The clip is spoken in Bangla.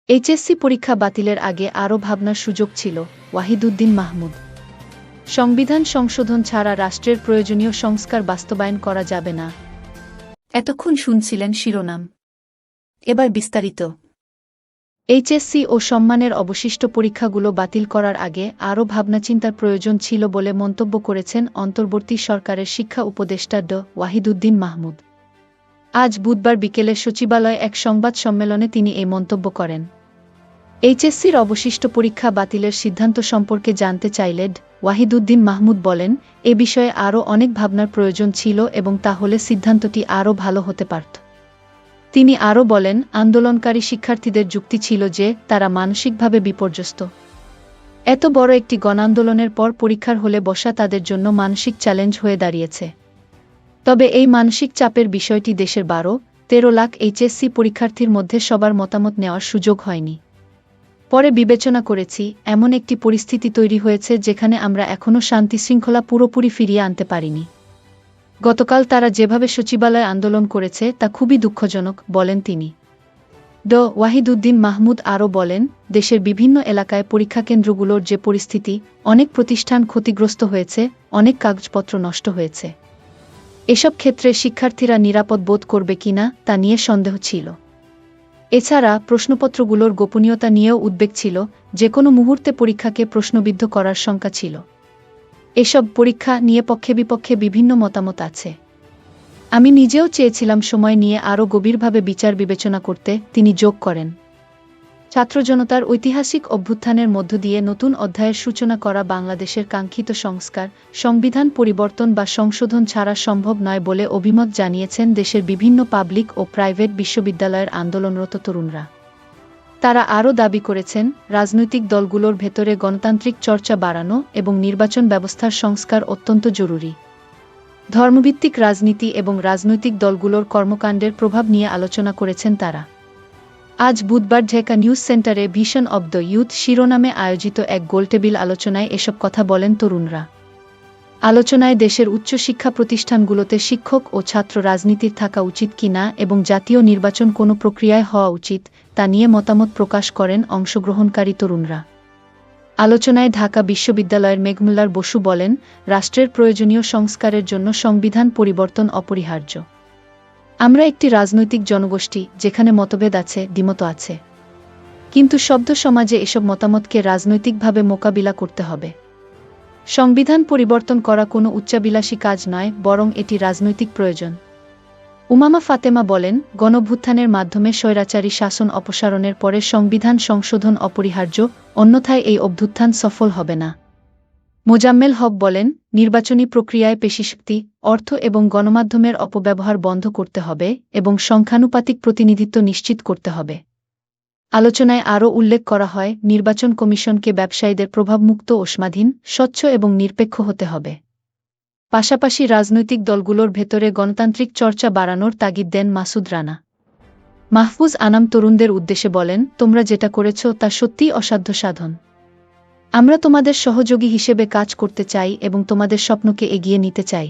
এইচএসসি পরীক্ষা বাতিলের আগে আরও ভাবনার সুযোগ ছিল, ওয়াহিদুদ্দিন মাহমুদ। সংবিধান সংশোধন ছাড়া রাষ্ট্রের প্রয়োজনীয় সংস্কার বাস্তবায়ন করা যাবে না। এতক্ষণ শুনছিলেন শিরোনাম, এবার বিস্তারিত। এইচএসসি ও সম্মানের অবশিষ্ট পরীক্ষাগুলো বাতিল করার আগে আরও ভাবনাচিন্তার প্রয়োজন ছিল বলে মন্তব্য করেছেন অন্তর্বর্তী সরকারের শিক্ষা উপদেষ্টা ওয়াহিদুদ্দিন মাহমুদ। আজ বুধবার বিকেলে সচিবালয়ে এক সংবাদ সম্মেলনে তিনি এই মন্তব্য করেন। এইচএসসির অবশিষ্ট পরীক্ষা বাতিলের সিদ্ধান্ত সম্পর্কে জানতে চাইলে ওয়াহিদুদ্দিন মাহমুদ বলেন, এ বিষয়ে আরও অনেক ভাবনার প্রয়োজন ছিল এবং তাহলে সিদ্ধান্তটি আরও ভালো হতে পারত। তিনি আরও বলেন, আন্দোলনকারী শিক্ষার্থীদের যুক্তি ছিল যে তারা মানসিকভাবে বিপর্যস্ত। এত বড় একটি গণআন্দোলনের পর পরীক্ষার হলে বসা তাদের জন্য মানসিক চ্যালেঞ্জ হয়ে দাঁড়িয়েছে। তবে এই মানসিক চাপের বিষয়টি দেশের ১২-১৩ লাখ এইচএসসি পরীক্ষার্থীর মধ্যে সবার মতামত নেওয়ার সুযোগ হয়নি। পরে বিবেচনা করেছি, এমন একটি পরিস্থিতি তৈরি হয়েছে যেখানে আমরা এখনও শান্তিশৃঙ্খলা পুরোপুরি ফিরিয়ে আনতে পারিনি। গতকাল তারা যেভাবে সচিবালয়ে আন্দোলন করেছে তা খুবই দুঃখজনক, বলেন তিনি। ওয়াহিদুদ্দিন মাহমুদ আরও বলেন, দেশের বিভিন্ন এলাকায় পরীক্ষাকেন্দ্রগুলোর যে পরিস্থিতি, অনেক প্রতিষ্ঠান ক্ষতিগ্রস্ত হয়েছে, অনেক কাগজপত্র নষ্ট হয়েছে। এসব ক্ষেত্রে শিক্ষার্থীরা নিরাপদ বোধ করবে কিনা তা নিয়ে সন্দেহ ছিল। এছাড়া প্রশ্নপত্রগুলোর গোপনীয়তা নিয়েও উদ্বেগ ছিল, যে কোনো মুহূর্তে পরীক্ষাকে প্রশ্নবিদ্ধ করার শঙ্কা ছিল। এসব পরীক্ষা নিয়ে পক্ষে বিপক্ষে বিভিন্ন মতামত আছে। আমি নিজেও চেয়েছিলাম সময় নিয়ে আরও গভীরভাবে বিচার বিবেচনা করতে, তিনি যোগ করেন। ছাত্রজনতার ঐতিহাসিক অভ্যুত্থানের মধ্য দিয়ে নতুন অধ্যায়ের সূচনা করা বাংলাদেশের কাঙ্ক্ষিত সংস্কার, সংবিধান পরিবর্তন বা সংশোধন ছাড়া সম্ভব নয় বলে অভিমত জানিয়েছেন দেশের বিভিন্ন পাবলিক ও প্রাইভেট বিশ্ববিদ্যালয়ের আন্দোলনরত তরুণরা। তারা আরও দাবি করেছেন, রাজনৈতিক দলগুলোর ভেতরে গণতান্ত্রিক চর্চা বাড়ানো এবং নির্বাচন ব্যবস্থার সংস্কার অত্যন্ত জরুরি। ধর্মভিত্তিক রাজনীতি এবং রাজনৈতিক দলগুলোর কর্মকাণ্ডের প্রভাব নিয়ে আলোচনা করেছেন তারা। আজ বুধবার ঢাকা নিউজ সেন্টারে ভিশন অব দ্য ইউথ শিরোনামে আয়োজিত এক গোলটেবিল আলোচনায় এসব কথা বলেন তরুণরা। আলোচনায় দেশের উচ্চশিক্ষা প্রতিষ্ঠানগুলোতে শিক্ষক ও ছাত্র রাজনীতির থাকা উচিত কিনা এবং জাতীয় নির্বাচন কোনো প্রক্রিয়ায় হওয়া উচিত তা নিয়ে মতামত প্রকাশ করেন অংশগ্রহণকারী তরুণরা। আলোচনায় ঢাকা বিশ্ববিদ্যালয়ের মেঘমুল্লার বসু বলেন, রাষ্ট্রের প্রয়োজনীয় সংস্কারের জন্য সংবিধান পরিবর্তন অপরিহার্য। আমরা একটি রাজনৈতিক জনগোষ্ঠী যেখানে মতভেদ আছে, দ্বিমত আছে। কিন্তু সভ্য সমাজে এসব মতামতকে রাজনৈতিকভাবে মোকাবিলা করতে হবে। সংবিধান পরিবর্তন করা কোনো উচ্চাবিলাসী কাজ নয়, বরং এটি রাজনৈতিক প্রয়োজন। উমামা ফাতেমা বলেন, গণঅভ্যুত্থানের মাধ্যমে স্বৈরাচারী শাসন অপসারণের পরে সংবিধান সংশোধন অপরিহার্য, অন্যথায় এই অভ্যুত্থান সফল হবে না। মোজাম্মেল হক বলেন, নির্বাচনী প্রক্রিয়ায় পেশিশক্তি, অর্থ এবং গণমাধ্যমের অপব্যবহার বন্ধ করতে হবে এবং সংখ্যানুপাতিক প্রতিনিধিত্ব নিশ্চিত করতে হবে। আলোচনায় আরও উল্লেখ করা হয়, নির্বাচন কমিশনকে ব্যবসায়ীদের প্রভাবমুক্ত ও স্বাধীন, স্বচ্ছ এবং নিরপেক্ষ হতে হবে। পাশাপাশি রাজনৈতিক দলগুলোর ভেতরে গণতান্ত্রিক চর্চা বাড়ানোর তাগিদ দেন মাসুদ রানা। মাহফুজ আনাম তরুণদের উদ্দেশ্যে বলেন, তোমরা যেটা করেছ তা সত্যিই অসাধ্য সাধন। আমরা তোমাদের সহযোগী হিসেবে কাজ করতে চাই এবং তোমাদের স্বপ্নকে এগিয়ে নিতে চাই।